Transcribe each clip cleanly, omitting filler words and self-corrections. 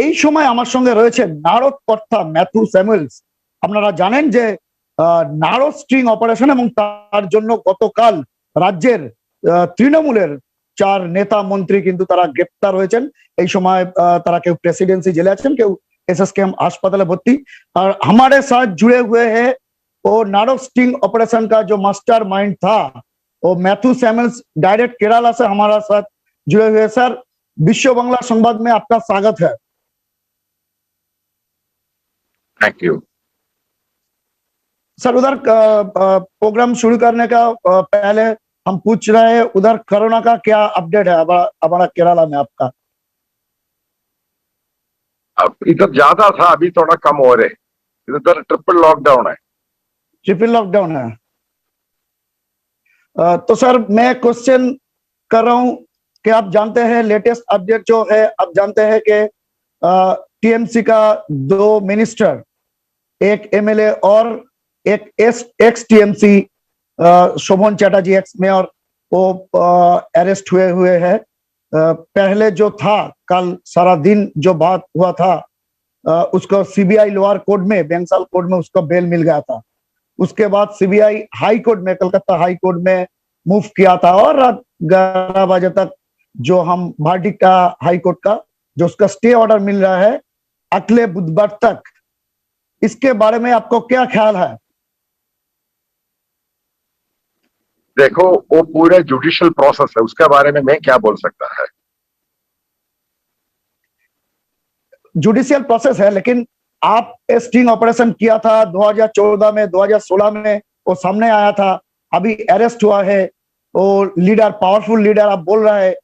এই সময় আমার সঙ্গে রয়েছে নারদ কর্তা ম্যাথু স্যামুয়েলস। আপনারা জানেন যে নারদ স্ট্রিং অপারেশন এবং তার জন্য গতকাল রাজ্যের তৃণমূলের 4 নেতা মন্ত্রী কিন্তু তারা গ্রেপ্তার হয়েছেন। এই সময় তারা কেউ प्रेसिडेंसी জেলে আছেন, কেউ एसएसकेएम अस्पताल भर्ती। और हमारे साथ जुड़े हुए हैं वो नारद स्टिंग ऑपरेशन का जो मास्टर माइंड था, वो मैथ्यू सैमुअल्स डायरेक्ट केरला से हमारा साथ जुड़े हुए। सर, विश्व बांग्ला संवाद में आपका स्वागत है। थैंक यू सर, उधर प्रोग्राम शुरू करने का पहले हम पूछ रहे हैं, उधर कोरोना का क्या अपडेट है हमारा केरला में आपका? अब इधर ज्यादा था, अभी थोड़ा कम हो रहे। इधर ट्रिपल लॉकडाउन है। ट्रिपल लॉकडाउन है। तो सर मैं क्वेश्चन कर रहा हूं कि आप जानते हैं लेटेस्ट अपडेट जो है, आप जानते हैं कि टीएमसी का 2 मिनिस्टर, एक एमएलए और एक एक्स टीएमसी शोभन चैटर्जी एक्स मेयर, वो अरेस्ट हुए हैं। पहले जो था कल सारा दिन जो बात हुआ था, उसको सीबीआई लोअर कोर्ट में, बेंगसाल कोर्ट में उसको बेल मिल गया था। उसके बाद सीबीआई हाई कोर्ट में, कलकत्ता हाई कोर्ट में मूव किया था और रात 11 बजे तक जो हम वर्डिक्ट का हाई कोर्ट का जो उसका स्टे ऑर्डर मिल रहा है अगले बुधवार तक। इसके बारे में आपको क्या ख्याल है? देखो, वो पूरे जुडिशियल प्रोसेस है, उसके बारे में मैं क्या बोल सकता है। जुडिशियल प्रोसेस है, लेकिन आप स्टिंग ऑपरेशन किया था 2014 में, 2016 में वो सामने आया था, अभी अरेस्ट हुआ है, वो लीडर, पावरफुल लीडर आप बोल रहे हैं,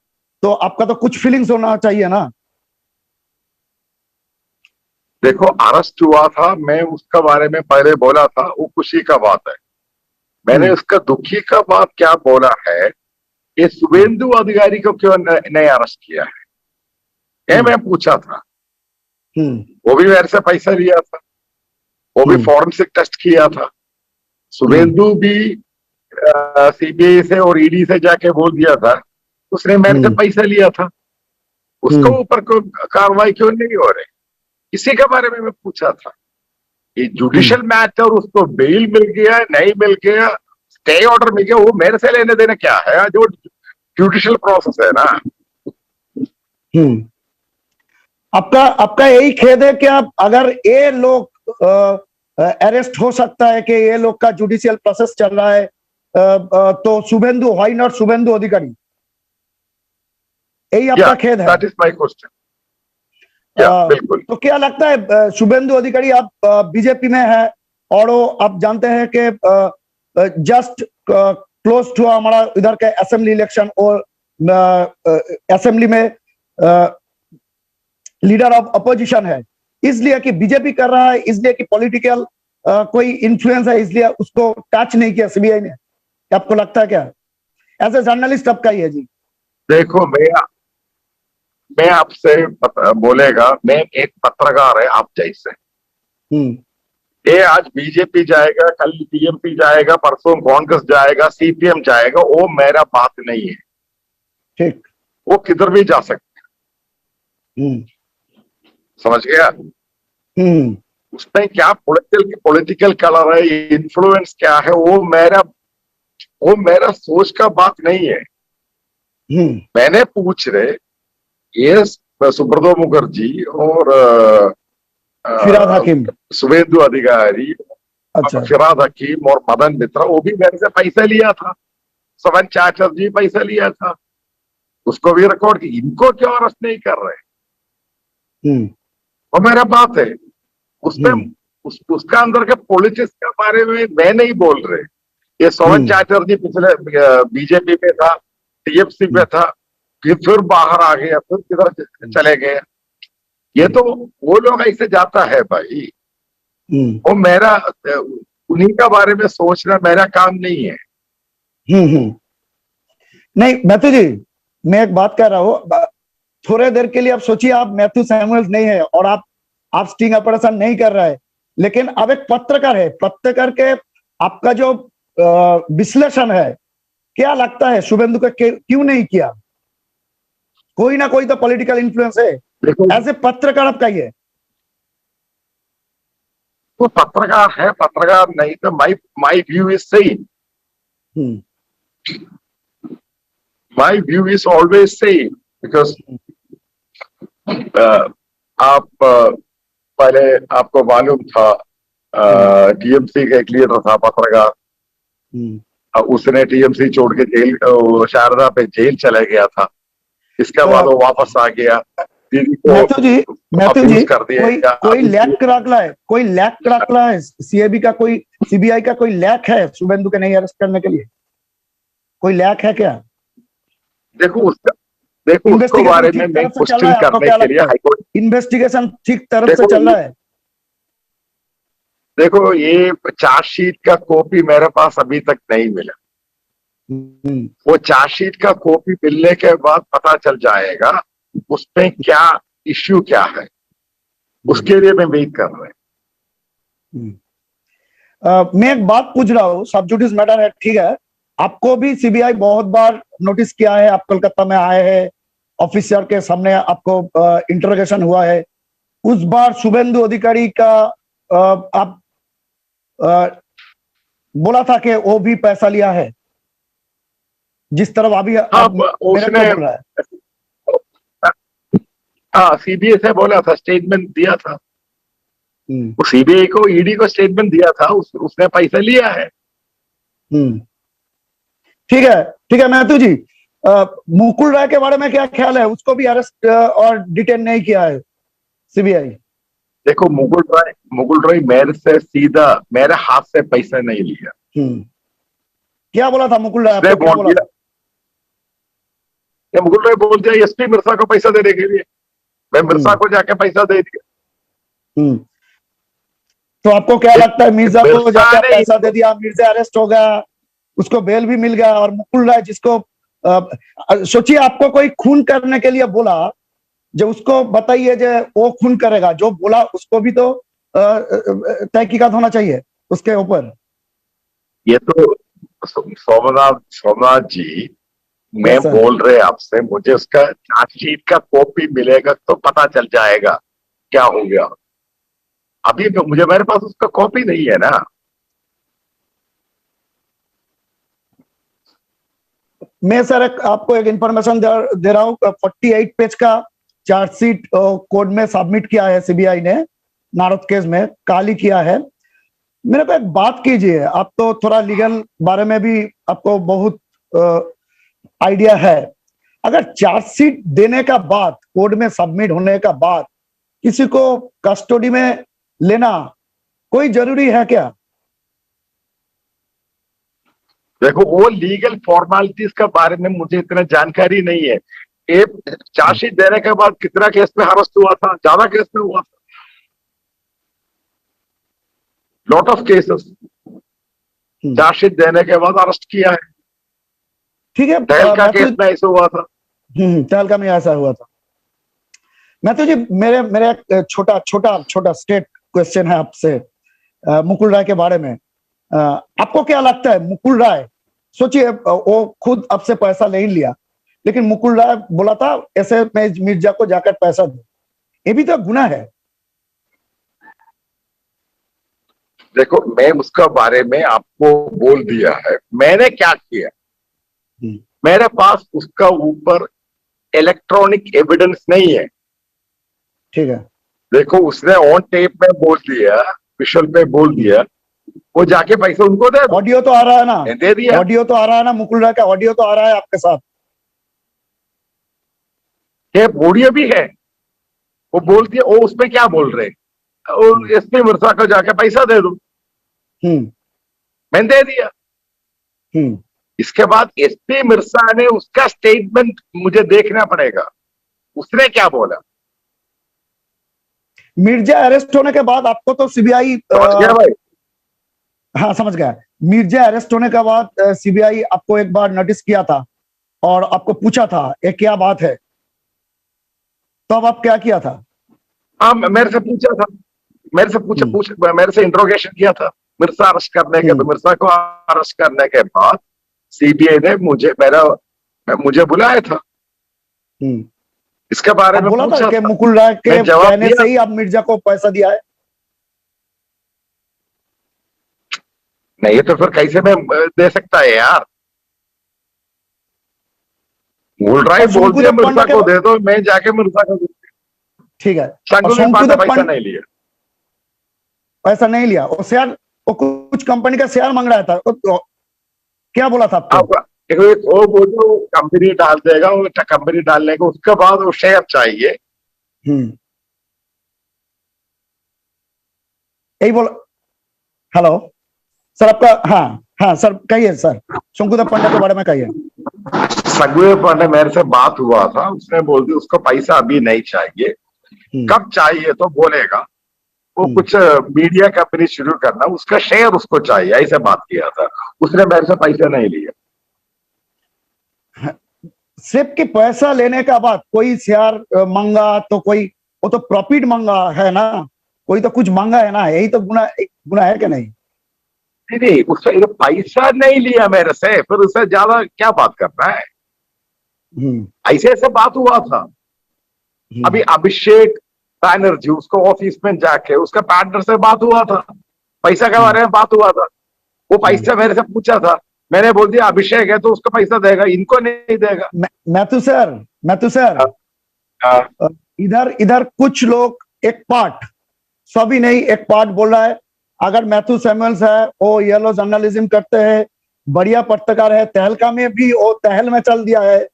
तो आपका तो कुछ फीलिंग्स होना चाहिए ना? देखो, अरेस्ट हुआ था, मैं उसका बारे में पहले बोला था, वो खुशी का बात है। मैंने उसका दुखी का बात क्या बोला है, ये शुभेंदु अधिकारी को क्यों नहीं अरेस्ट किया है, ये मैं पूछा था। वो भी मेरे से पैसा लिया था, वो भी फॉरेंसिक टेस्ट किया था। शुभेंदु भी सीबीआई से और ईडी से जाके बोल दिया था उसने मेरे से पैसा लिया था, उसको ऊपर को कार्रवाई क्यों नहीं हो रही, इसी के बारे में मैं पूछा था। ये जुडिशियल मैटर, उसको बेल मिल गया नहीं मिल गया, स्टे ऑर्डर मिल गया, वो मेरे से लेने देने क्या है, जो जुडिशियल प्रोसेस है ना। आपका यही खेद है कि आप, अगर ये लोग अरेस्ट हो सकता है कि ये लोग का जुडिशियल प्रोसेस चल रहा है, तो शुभेंदु, व्हाई नॉट शुभेंदु अधिकारी? यही आपका खेद है? That is my question. बिल्कुल। तो क्या लगता है शुभेंदु अधिकारी, आप बीजेपी में है और आप जानते हैं कि जस्ट क्लोज टू हमारा इधर का असेंबली इलेक्शन, और असेंबली में लीडर ऑफ अपोजिशन है, इसलिए कि बीजेपी कर रहा है, इसलिए कि पॉलिटिकल कोई इन्फ्लुएंस है, इसलिए उसको टच नहीं किया सीबीआई ने। आपको लगता है क्या? एज ए जर्नलिस्ट आपका ही है जी। देखो, मैं आपसे बोलेगा, मैं एक पत्रकार है आप जैसे। ये आज बीजेपी जाएगा, कल टीएमसी जाएगा, परसों कांग्रेस जाएगा, सीपीएम जाएगा, वो मेरा बात नहीं है। ठीक, वो किधर भी जा सकते हैं, समझ गया। उसमें क्या पॉलिटिकल कलर है, इन्फ्लुएंस क्या है, वो मेरा सोच का बात नहीं है। मैंने पूछ रहे ये सुब्रतो मुखर्जी और फिराद हकीम, शुभेंदु अधिकारी, अच्छा, फिराद हकीम और मदन मित्रा, वो भी मेरे से पैसा लिया था। शोभन चैटर्जी पैसा लिया था, उसको भी रिकॉर्ड की, इनको क्यों अरेस्ट नहीं कर रहे? वो मेरा बात है। उसमें उसका अंदर के पॉलिटिक्स के बारे में मैं नहीं बोल रहे। ये शोभन चैटर्जी पिछले बीजेपी में था, टीएमसी में था, फिर बाहर आ गया, फिर किधर चले गए। ये तो वो लोग ऐसे जाता है भाई, वो मेरा उन्हीं का बारे में सोचना मेरा काम नहीं है। नहीं मैथ्यू जी, मैं एक बात कह रहा हूँ, थोड़े देर के लिए आप सोचिए, आप मैथ्यू सैमुअल्स नहीं है और आप स्टिंग ऑपरेशन नहीं कर रहे हैं, लेकिन अब एक पत्रकार है, पत्रकार के आपका जो विश्लेषण है, क्या लगता है शुभेंदु का क्यों नहीं किया? कोई ना कोई तो पॉलिटिकल इन्फ्लुएंस है, देखो एज ए पत्रकार आप कहिए। वो पत्रकार है, पत्रकार नहीं तो माई माई व्यू इज सही, हम्म माई व्यू इज ऑलवेज सही, बिकॉज आप पहले आपको मालूम था टीएमसी का एक लीडर था पत्रकार, हम्म उसने टीएमसी छोड़ के जेल शारदा पे जेल चला गया था। इसके बाद वो वापस आ गया, दीदी मैथ्यू जी, को मैथ्यू जी, अब्यूज कर दिया। कोई कोई लैक कराकला है, कोई लैक कराकला है सीएबी का, कोई सीबीआई का कोई लैक है शुभेंदु के नहीं अरेस्ट करने के लिए? कोई लैक है क्या? देखो उसको इन्वेस्टिगेशन बारे में ठीक मैं तरफ से चल क्वेश्चन रहा है, आपको करने क्या के लिए लगता है? हाईकोर्ट, इन्वेस्टिगेशन ठीक तरफ से देखो चल रहा है? देखो ये चार्जशीट का कॉपी मेरे पास अभी तक नहीं मिला। हम्म, वो चार्जशीट का कॉपी मिलने के बाद पता चल जाएगा उसमें क्या इश्यू क्या है, उसके लिए मैं वेट कर रहा हूं। हम्म। मैं एक बात पूछ रहा हूँ, सब जुडिस मैटर है, ठीक है। आपको भी सीबीआई बहुत बार नोटिस किया है, आप कोलकाता में आए हैं, ऑफिसर के सामने आपको इंटरोगेशन हुआ है। उस बार शुभेंदु अधिकारी का आप बोला था कि वो भी पैसा लिया है, जिस तरह अभी हाँ आप मेरे उसने, को बोल रहा है। हाँ सीबीआई से बोला था, स्टेटमेंट दिया था, हम्म सीबीआई को ईडी को स्टेटमेंट दिया था, उसने पैसा लिया है। हम्म ठीक है, ठीक है मैथ्यू जी। मुकुल राय के बारे में क्या ख्याल है? उसको भी अरेस्ट और डिटेन नहीं किया है सीबीआई? देखो मुकुल रॉय मेरे से सीधा मेरे हाथ से पैसा नहीं लिया। क्या बोला था मुकुल राय, उसने आपको क्या बोल बोला दिया, था? मुकुल रॉय बोल दिया एसपी मिर्जा को पैसा देने के लिए, मैं मिर्जा हम्म को जाके पैसा दे दिया। हम्म तो आपको क्या लगता है, मिर्जा को मिर्जा जाके आप ने पैसा दे दिया, मिर्जा अरेस्ट हो गया, उसको बेल भी मिल गया, और मुकुल राय जिसको सोचिए आपको कोई खून करने के लिए बोला, जो उसको बताइए जो वो खून करेगा, जो बोला उसको भी तो तहकीकात होना चाहिए उसके ऊपर। ये तो सोमनाथ सोमनाथ जी, मैं यस सर। बोल रहे आपसे, मुझे उसका चार्जशीट का कॉपी मिलेगा तो पता चल जाएगा क्या हो गया। अभी तो मुझे मेरे पास उसका कॉपी नहीं है ना। मैं सर आपको एक इंफॉर्मेशन दे रहा हूँ, 48 पेज का चार्जशीट कोर्ट में सबमिट किया है सीबीआई ने, नारद केस में काली किया है। मेरे को एक बात कीजिए, आप तो थोड़ा लीगल बारे में भी आपको बहुत आइडिया है। अगर चार्जशीट देने का बाद, कोर्ट में सबमिट होने का बाद, किसी को कस्टडी में लेना कोई जरूरी है क्या? देखो वो लीगल फॉर्मेलिटीज के बारे में मुझे इतना जानकारी नहीं है। एक चार्जशीट देने के बाद कितना केस में अरेस्ट हुआ था, ज्यादा केस में हुआ था, लॉट ऑफ केसेस। चार्जशीट देने के बाद अरेस्ट किया है। ठीक है। दहल का मैं तो केस में ऐसे हुआ था। तहलका में ऐसा हुआ था। मैं तो जी, मेरे मेरे एक छोटा छोटा छोटा स्टेट क्वेश्चन है आपसे मुकुल राय के बारे में। आपको क्या लगता है मुकुल राय, सोचिए वो खुद आपसे पैसा नहीं लिया, लेकिन मुकुल राय बोला था ऐसे मैं मिर्जा को जाकर पैसा दो, ये भी तो गुनाह है। देखो मैं उसका बारे में आपको बोल दिया है, मैंने क्या किया। मेरे पास उसका ऊपर इलेक्ट्रॉनिक एविडेंस नहीं है। ठीक है। देखो उसने ऑन टेप में बोल दिया, विजुअल पे बोल दिया, वो जाके पैसे उनको दे दो। ऑडियो तो आ रहा है ना, दे दिया। ऑडियो तो आ रहा है ना, मुकुल राय का ऑडियो तो आ रहा है आपके साथ। ये ऑडियो भी है, वो बोल दिया। वो उसमें क्या बोल रहे, और एसपी मिर्जा को जाके पैसा दे दो, मैंने दे दिया। इसके बाद एसपी मिर्जा ने उसका स्टेटमेंट मुझे देखना पड़ेगा, उसने क्या बोला। मिर्जा अरेस्ट होने के बाद आपको तो सीबीआई, समझ गया भाई। हाँ समझ गया। मिर्जा अरेस्ट होने के बाद सीबीआई आपको एक बार नोटिस किया था और आपको पूछा था ये क्या बात है, तो अब आप क्या किया था? हाँ मेरे से पूछा था, मेरे से इंट्रोगेशन किया था मिर्जा अरेस्ट करने के। तो मिर्जा को अरेस्ट करने के बाद सीबीआई ने मुझे बुलाया था। इसके बारे आप में बोला था पूछा कि था, मुकुल राय के मैं जवाब कहने दिया। से ही आप मिर्जा को पैसा दिया है। नहीं तो फिर कैसे मैं दे सकता है यार? मुकुल राय और बोलते हैं शंकुदेव पांडा मिर्जा के, को दे दो, मैं जाके मिर्जा को दे। ठीक है, और शंकुदेव पांडा शंकुदेव पैसा पांडा नहीं लिया। पैसा नहीं लिया, वो शेयर, वो कुछ कंपनी का शेयर मांग रहा था, तो क्या बोला था आपको? अब देखो, वो जो कंपनी डाल देगा, वो कंपनी डालने को उसके बाद वो शेयर चाहिए। हम्म, यही बोला। हेलो सर, आपका, हाँ हाँ सर, कहिए सर, शंकुदेव पांडा के बारे में कहिए। शंकुदेव पांडे मेरे से बात हुआ था, उसने बोल दी उसको पैसा अभी नहीं चाहिए, हम्म, कब चाहिए तो बोलेगा। वो हम्म। कुछ मीडिया कंपनी शुरू करना, उसका शेयर उसको चाहिए, ऐसे बात किया था। उसने मेरे से पैसा नहीं लिया। सिर्फ कि पैसा लेने का बाद कोई शेयर मांगा तो कोई, वो तो प्रॉफिट मांगा है ना, कोई तो कुछ मांगा है ना, यही तो गुना, गुना है कि नहीं? नहीं नहीं, उससे पैसा नहीं लिया मेरे से, फिर उससे ज्यादा क्या बात करना है? हम्म, ऐसे ऐसे बात हुआ था। अभी अभिषेक बैनर्जी, उसको ऑफिस में जाके उसका पार्टनर से बात हुआ था, पैसा के हम्म, बारे में बात हुआ था। वो हम्म। पैसा मेरे से पूछा था, मैंने बोल दिया अभिषेक है तो उसको पैसा देगा, इनको नहीं देगा। मैथ्यू सर, मैथ्यू सर, हाँ, हाँ, इधर इधर कुछ लोग एक पार्ट, सभी नहीं, एक पार्ट बोल रहा है, अगर मैथ्यू सैमुअल्स है, वो येलो जर्नलिज्म करते हैं, बढ़िया पत्रकार है, तहलका में भी वो तहल में चल दिया है,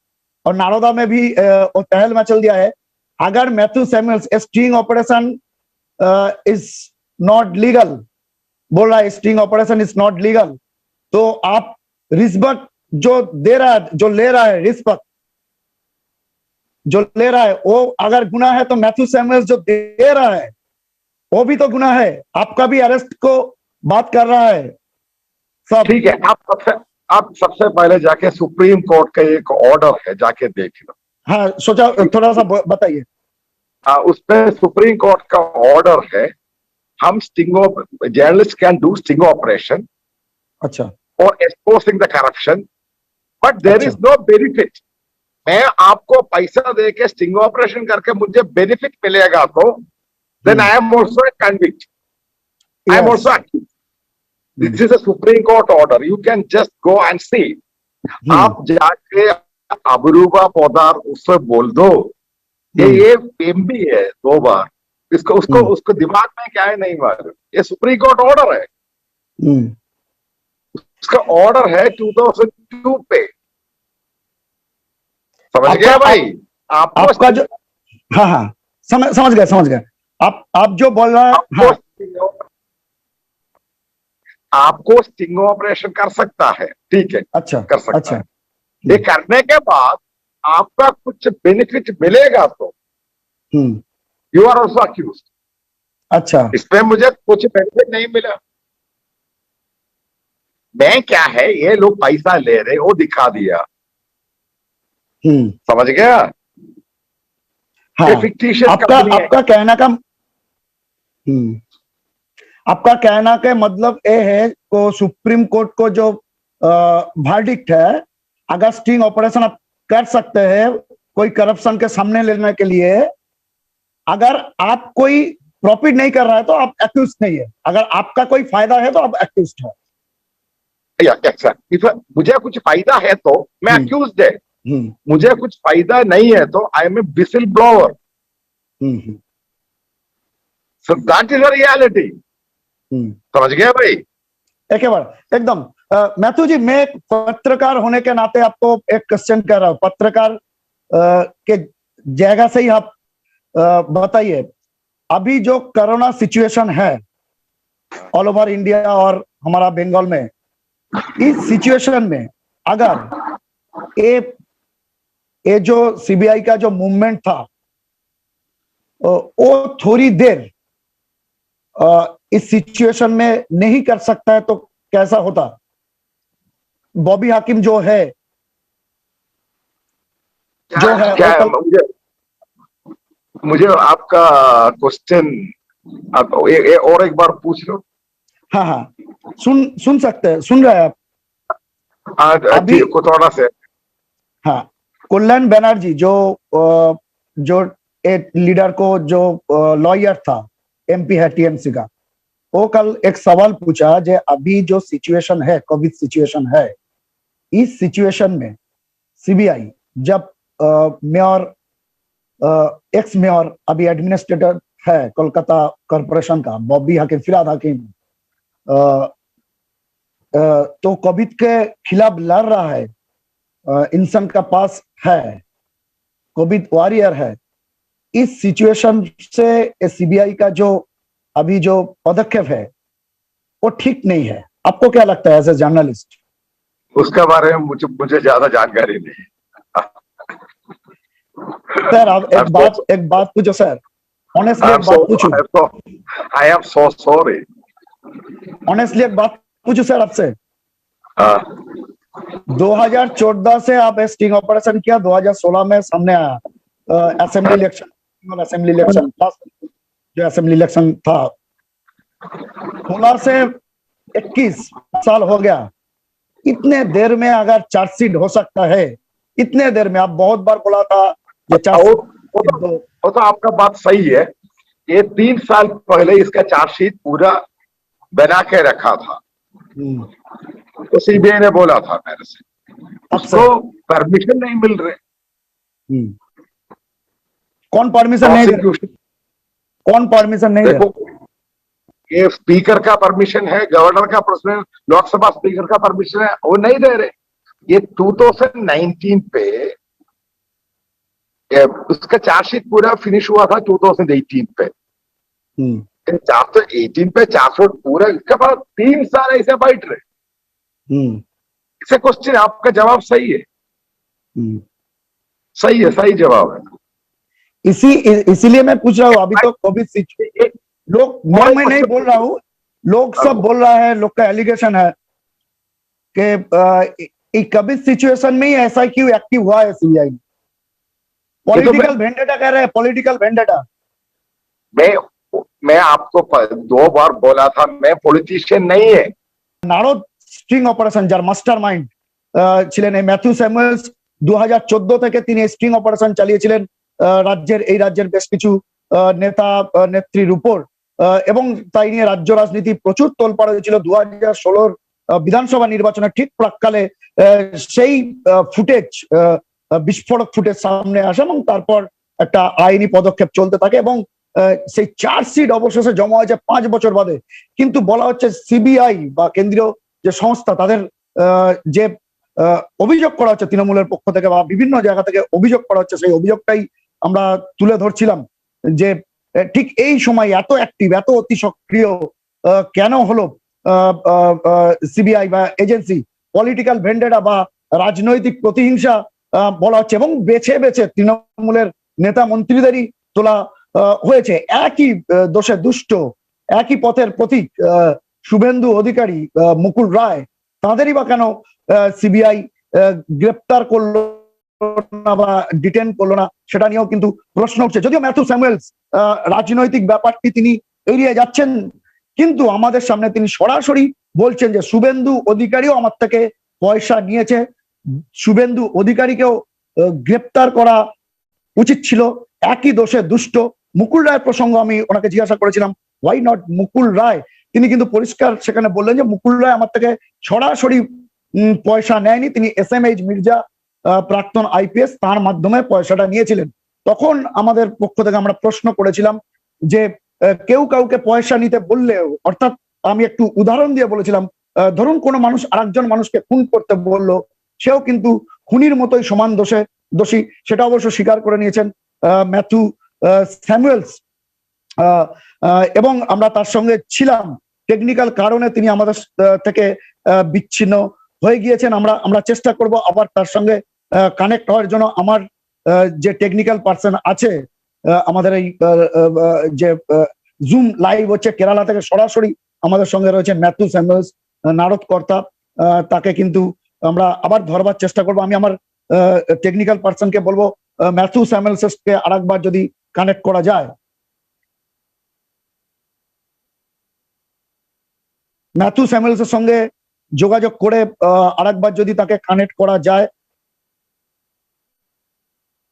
और नारोदा में भी वो तहल में चल दिया है। अगर Matthew Samuel's sting operation is not legal, बोल रहा है sting operation is not legal, तो आप रिश्वत जो दे रहा है, जो ले रहा है, रिश्वत जो ले रहा है, वो अगर गुनाह है, तो मैथ्यू सैमुअल्स जो दे रहा है वो भी तो गुनाह है। आपका भी अरेस्ट को बात कर रहा है सब। ठीक है। आप सबसे पहले जाके सुप्रीम कोर्ट का एक ऑर्डर है, जाके देख लो। हाँ, सोचा थोड़ा सा बताइए। उसमें सुप्रीम कोर्ट का ऑर्डर है, हम journalist can do sting operation अच्छा, और exposing the corruption, but there अच्छा। Is no benefit. मैं आपको पैसा दे के स्टिंग ऑपरेशन करके मुझे बेनिफिट मिलेगा तो then I am also a convict. I am yes. also accused. This is a Supreme Court order. You can just go and see. आप जाके अबरूबा पौधार उससे बोल दो, ये एमबी है 2 बार, इसको उसको उसको दिमाग में क्या है नहीं मालूम। ये सुप्रीम कोर्ट ऑर्डर है, उसका ऑर्डर है 2002 पे। समझ गया भाई? आपका जो, हाँ हाँ, समझ गए, समझ गए। आप जो बोल रहे हैं, हाँ। आपको स्टिंग ऑपरेशन कर सकता है, ठीक है, अच्छा, कर सकता अच्छा। है। ये करने के बाद आपका कुछ बेनिफिट मिलेगा तो यू आर ऑल्सो अक्यूज। अच्छा, इसमें मुझे कुछ बेनिफिट नहीं मिला। मैं क्या है, ये लोग पैसा ले रहे, वो दिखा दिया। समझ गया? हाँ। ये फिक्टिशियस आपका कंपनी है। आपका कहना का, आपका कहना का मतलब ये है को सुप्रीम कोर्ट को जो वर्डिक्ट है, अगर स्टिंग ऑपरेशन आप कर सकते हैं कोई करप्शन के सामने लेने के लिए, अगर आप कोई प्रॉफिट नहीं कर रहा है तो आप एक्यूज नहीं है, अगर आपका कोई फायदा है तो आप एक्यूज है। मुझे कुछ फायदा है तो मैं अक्यूज है, मुझे कुछ फायदा नहीं है तो I am a whistle blower. So that is a reality. समझ गया भाई? एक बार एकदम। मैथ्यू जी, मैं एक पत्रकार होने के नाते आपको एक क्वेश्चन कर रहा हूं, पत्रकार के जगह से ही आप बताइए, अभी जो कोरोना सिचुएशन है ऑल ओवर इंडिया और हमारा बंगाल में, इस सिचुएशन में अगर ये जो सीबीआई का जो मूवमेंट था वो थोड़ी देर इस सिचुएशन में नहीं कर सकता है तो कैसा होता? बॉबी हाकिम जो है क्या मुझे आपका क्वेश्चन और एक बार पूछ लो। हाँ हाँ, सुन सकते हैं, सुन रहे हैं आप? अभी को थोड़ा से। हाँ, कल्याण बनर्जी जो जो एक लीडर को, जो लॉयर था, एमपी है टीएमसी का, वो कल एक सवाल पूछा जो अभी जो सिचुएशन है, कोविड सिचुएशन है, इस सिचुएशन में सीबीआई जब मेयर, एक्स मेयर अभी एडमिनिस्ट्रेटर है कोलकाता कॉरपोरेशन का, बॉबी हकीम, फिराद हकीम, तो कोविड के खिलाफ लड़ रहा है, इंसान का पास है, कोविड वॉरियर है, इस सिचुएशन से सीबीआई का जो अभी जो पदक्षेप है वो ठीक नहीं है। आपको क्या लगता है एज ए जर्नलिस्ट? उसके बारे में मुझे ज्यादा जानकारी नहीं है। सर आप एक बात पूछो सर, ऑनेस्टली एक बात पूछूं? I am so sorry. Honestly एक बात पूछूं सर आपसे? 2014 से आप स्टिंग ऑपरेशन किया, 2016 में सामने आया असेंबली इलेक्शन, जो असेंबली इलेक्शन था, 16 से 21 साल हो गया। इतने देर में अगर चार्जशीट हो सकता है, इतने देर में, आप बहुत बार बोला था ये वो तो आपका बात सही है। ये 3 साल पहले इसका चार्जशीट पूरा बना के रखा था, तो सीबीआई ने बोला था मेरे से, उसको परमिशन नहीं मिल रहे। कौन परमिशन नहीं दे? कौन परमिशन नहीं दे? ये स्पीकर का परमिशन है, गवर्नर का परमिशन, लोकसभा स्पीकर का परमिशन है, वो नहीं दे रहे। ये 2019 पे उसका चार्जशीट पूरा फिनिश हुआ था 2018 पे। 418 पे 400 पूरा, इसके बाद 3 साल ऐसे बैठ रहे। इसे क्वेश्चन, आपका जवाब सही है, सही है, सही जवाब है। इसीलिए मैं पूछ रहा हूँ। अभी तो कोविड सिचुएशन, लोग, मैं नहीं बोल रहा हूँ, लोग सब बोल रहा है, लोग का एलिगेशन है कि कोविड सिचुएशन में ही ऐसा क्यों एक्टिव हुआ है सीबीआई? पॉलिटिकल वेंडेटा कह रहे हैं, पॉलिटिकल वेंडेटा। मैं आपको 2 बार बोला था, मैं पॉलिटिशियन नहीं है। नारोद स्ट्रिंग ऑपरेशन जार मास्टरमाइंड ছিলেন এই ম্যাথিউ স্যামুয়েলস। 2014 থেকে তিনি স্ট্রিং অপারেশন চালিয়েছিলেন এই রাজ্যের বেশ কিছু নেতা নেত্রীর উপর, এবং তাই নিয়ে রাজ্য রাজনীতি প্রচুর তোলপাড় হয়েছিল। 2016 বিধানসভা নির্বাচনের ঠিক প্রাক্কালে সেই ফুটেজ, বিস্ফোরক ফুটেজ সামনে আসে এবং তারপর একটা আইনি পদক্ষেপ চলতে থাকে এবং সেই চার্জশিট অবশেষে জমা হয়েছে 5 বছর বাদে। কিন্তু বলা হচ্ছে সিবিআই বা কেন্দ্রীয় যে সংস্থা, তাদের যে অভিযোগ করা হচ্ছে তৃণমূলের পক্ষ থেকে বা বিভিন্ন জায়গা থেকে অভিযোগ করা হচ্ছে, সেই অভিযোগটাই আমরা তুলে ধরছিলাম যে ঠিক এই সময় এত অ্যাক্টিভ, এত অতি সক্রিয় কেন হলো সিবিআই বা এজেন্সি? পলিটিক্যাল ভেন্ডেটা বা রাজনৈতিক প্রতিহিংসা বলা হচ্ছে, এবং বেছে বেছে তৃণমূলের নেতা মন্ত্রীদেরই তোলা হয়েছে। একই দোষে দুষ্ট, একই পথের প্রতীক শুভেন্দু অধিকারী, মুকুল রায়, তাদেরই বা কেন সিবিআই গ্রেপ্তার করলো না বা ডিটেন করলো না, সেটা নিয়েও কিন্তু প্রশ্ন উঠছে। যদিও ম্যাথিউ স্যামুয়েলস রাজনৈতিক ব্যাপারটি তিনি এড়িয়ে যাচ্ছেন, কিন্তু আমাদের সামনে তিনি সরাসরি বলছেন যে শুভেন্দু অধিকারীও আমার থেকে পয়সা নিয়েছে, শুভেন্দু অধিকারীকেও গ্রেপ্তার করা উচিত ছিল, একই দোষে দুষ্ট। মুকুল রায়ের প্রসঙ্গ আমি ওনাকে জিজ্ঞাসা করেছিলাম, ওয়াই নট মুকুল রায়? তিনি কিন্তু পরিষ্কার সেখানে বললেন যে মুকুল রায় আমার থেকে সরাসরি পয়সা নেয়নি, তিনি এসএমএইচ মির্জা, প্রাক্তন আইপিএস, তার মাধ্যমে পয়সাটা নিয়েছিলেন। তখন আমাদের পক্ষ থেকে আমরা প্রশ্ন করেছিলাম যে কেউ কাউকে পয়সা নিতে বললেও, অর্থাৎ আমি একটু উদাহরণ দিয়ে বলেছিলাম, ধরুন কোনো মানুষ আরেকজন মানুষকে খুন করতে বললো, সেও কিন্তু খুনির মতোই সমান দোষী, সেটা অবশ্য স্বীকার করে নিয়েছেন ম্যাথিউ স্যামুয়েলস। এবং আমরা তার সঙ্গে ছিলাম, টেকনিক্যাল কারণে তিনি আমাদের থেকে বিচ্ছিন্ন হয়ে গিয়েছেন। আমরা চেষ্টা করব আবার তার সঙ্গে কানেক্ট হওয়ার জন্য। আমার যে টেকনিক্যাল পার্সন আছে, আমাদের এই যে জুম লাইভ হচ্ছে কেরালা থেকে, সরাসরি আমাদের সঙ্গে রয়েছে ম্যাথিউ স্যামুয়েলস, নারদ কর্তা, তাকে কিন্তু আমরা আবার ধরবার চেষ্টা করব। আমি আমার টেকনিক্যাল পার্সনকে বলবো ম্যাথিউ স্যামুয়েলসকে আরেকবার যদি কানেক্ট করা যায়। ম্যাথিউ স্যামুয়েলসের সঙ্গে যোগাযোগ করে আরেকবার যদি তাকে কানেক্ট করা যায়,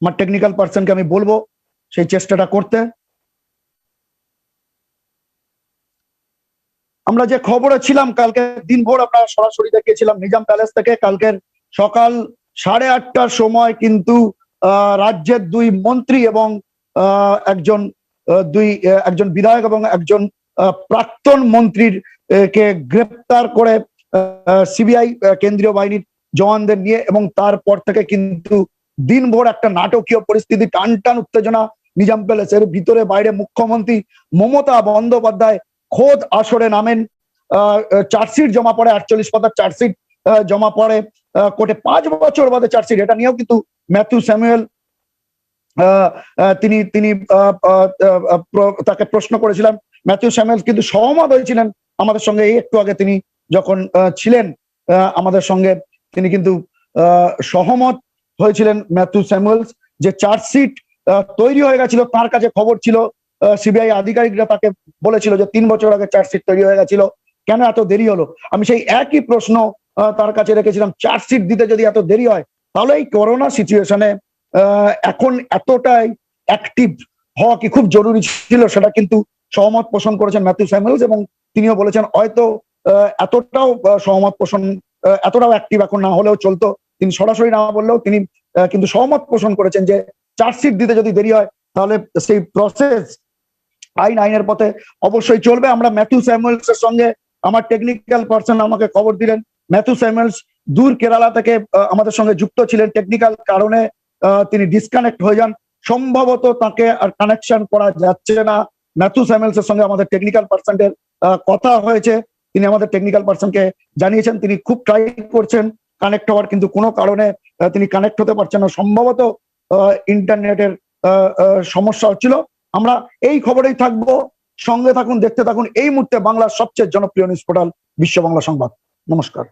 আমার টেকনিক্যাল পার্সনকে আমি বলবো সেই চেষ্টাটা করতে। আমরা যে খবরে ছিলাম কালকে দিনভর আমরা সরাসরি দেখিয়েছিলাম নিজাম প্যালেস থেকে, কালকের সকাল 8:30টার সময় কিন্তু রাজ্যের দুই মন্ত্রী এবং একজন বিধায়ক এবং একজন প্রাক্তন মন্ত্রীর কে গ্রেপ্তার করে সিবিআই কেন্দ্রীয় বাহিনীর জওয়ানদের নিয়ে, এবং তারপর থেকে কিন্তু দিনভর একটা নাটকীয় পরিস্থিতি, টান টান উত্তেজনা নিজাম প্যালেসের ভিতরে বাইরে। মুখ্যমন্ত্রী মমতা বন্দ্যোপাধ্যায় খোদ আসরে নামেন, চার্জশিট জমা পড়ে, 48 পাতার চার্জশিট জমা পড়ে কোর্টে, 5 বছর বাদে চার্জশিট। এটা নিয়েও কিন্তু ম্যাথিউ স্যামুয়েল তিনি তাকে প্রশ্ন করেছিলেন। ম্যাথিউ স্যামুয়েল কিন্তু সহমত হয়েছিলেন আমাদের সঙ্গে, এই একটু আগে তিনি যখন ছিলেন আমাদের সঙ্গে, তিনি কিন্তু সহমত হয়েছিলেন ম্যাথিউ স্যামুয়েলস যে চার্জশিট তৈরি হয়ে গেছিল, তার কাছে খবর ছিল, সিবিআই আধিকারিকরা তাকে বলেছিল যে 3 বছর আগে চার্জশিট তৈরি হয়ে গেছিল, কেন এত দেরি হলো? আমি সেই একই প্রশ্ন তার কাছে রেখেছিলাম, চার্জশিট দিতে যদি এত দেরি হয় তাহলে এই করোনা সিচুয়েশনে এখন এতটাই অ্যাক্টিভ হওয়া কি খুব জরুরি ছিল? সেটা কিন্তু সহমত পোষণ করেছেন ম্যাথিউ স্যামুয়েলস, এবং তিনিও বলেছেন হয়তো এতটাও সহমত পোষণ, এতটাও অ্যাক্টিভ এখন না হলেও চলতো। তিনি সরাসরি না বললেও তিনি কিন্তু সহমত পোষণ করেছেন যে চার্জশিট দিতে যদি দেরি হয় তাহলে সেই প্রসেস আইনের পথে অবশ্যই চলবে। আমরা ম্যাথিউ স্যামুয়েলস এর সঙ্গে, আমার টেকনিক্যাল পার্সন আমাকে খবর দিলেন, ম্যাথিউ স্যামুয়েলস দূর কেরালা থেকে আমাদের সঙ্গে যুক্ত ছিলেন, টেকনিক্যাল কারণে তিনি ডিসকানেক্ট হয়ে যান, সম্ভবত তাকে আর কানেকশন করা যাচ্ছে না। ম্যাথিউ স্যামুয়েলস এর সঙ্গে আমাদের টেকনিক্যাল পার্সনের কথা হয়েছে, তিনি আমাদের টেকনিক্যাল পার্সনকে জানিয়েছেন তিনি খুব ট্রাই করছেন কানেক্ট হওয়ার, কিন্তু কোনো কারণে তিনি কানেক্ট হতে পারছেন না, সম্ভবত ইন্টারনেটের সমস্যা হচ্ছিল। আমরা এই খবরেই থাকবো, সঙ্গে থাকুন, দেখতে থাকুন এই মুহূর্তে বাংলার সবচেয়ে জনপ্রিয় নিউজ পোর্টাল বিশ্ব বাংলা সংবাদ। নমস্কার।